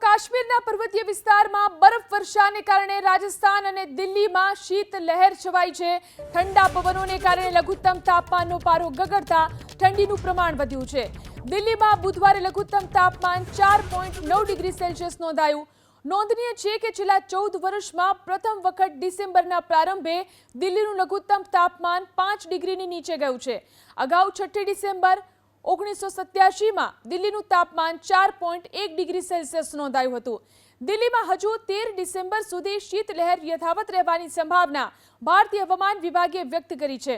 કાશ્મીરના પર્વતીય વિસ્તારમાં બરફવર્ષાને કારણે રાજસ્થાન અને દિલ્હીમાં શીત લહેર છવાઈ છે। ઠંડા પવનોને કારણે લઘુત્તમ તાપમાનનો પારો ગગડતા ઠંડીનું પ્રમાણ વધ્યું છે। દિલ્હીમાં બુધવારે લઘુત્તમ તાપમાન 4.9 ડિગ્રી સેલ્સિયસ નોંધાયું। નોંધનીય છે કે છેલ્લા 14 વર્ષમાં પ્રથમ વખત ડિસેમ્બરના પ્રારંભે દિલ્હીનું લઘુત્તમ તાપમાન 5 ડિગ્રીની નીચે ગયું છે। અગાઉ 6 ડિસેમ્બર 1987માં દિલ્હીનું તાપમાન 4.1 ડિગ્રી સેલ્સિયસ નોંધાયું હતું। દિલ્હીમાં હજુ 13 ડિસેમ્બર સુધી શીતલહેર યથાવત રહેવાની સંભાવના ભારતીય હવામાન વિભાગે વ્યક્ત કરી છે।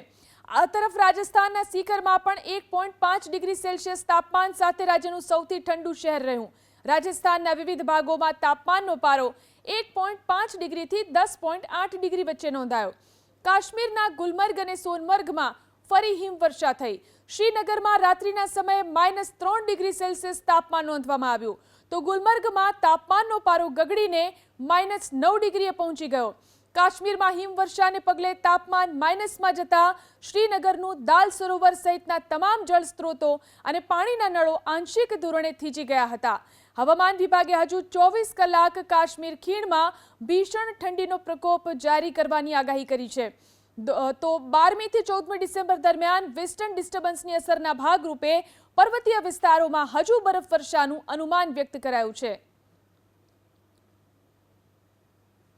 આ તરફ રાજસ્થાનના સીકરમાં પણ 1.5 ડિગ્રી સેલ્સિયસ તાપમાન સાથે રાજ્યનું સૌથી ઠંડુ શહેર રહ્યું। રાજસ્થાનના વિવિધ ભાગોમાં તાપમાનનો પારો 1.5 ડિગ્રીથી 10.8 ડિગ્રી વચ્ચે નોંધાયો। કાશ્મીરના ગુલમર્ગ અને સોનમર્ગમાં ફરી હિમવર્ષા થઈ। શ્રીનગરમાં રાત્રિના સમયે -3 ડિગ્રી સેલ્સિયસ તાપમાન નોંધવામાં આવ્યું તો ગુલમર્ગમાં તાપમાનનો પારો ગગડીને -9 ડિગ્રીએ પહોંચી ગયો। કાશ્મીરમાં હિમવર્ષાને પગલે તાપમાન માઇનસમાં જતા શ્રીનગરનું દાલ સરોવર સહિતના તમામ જળ સ્ત્રોતો અને પાણીના નળો આંશિક ધોરણે થીજી ગયા હતા। હવામાન વિભાગે હજુ 24 કલાક કાશ્મીર ખીણમાં ભીષણ ઠંડીનો પ્રકોપ જારી કરવાની આગાહી કરી છે। તો 12મી થી 14મી ડિસેમ્બર દરમિયાન વેસ્ટર્ન ડિસ્ટર્બન્સની અસરના ભાગરૂપે પર્વતીય વિસ્તારોમાં હજુ બરફવર્ષાનું અનુમાન વ્યક્ત કરાયું છે।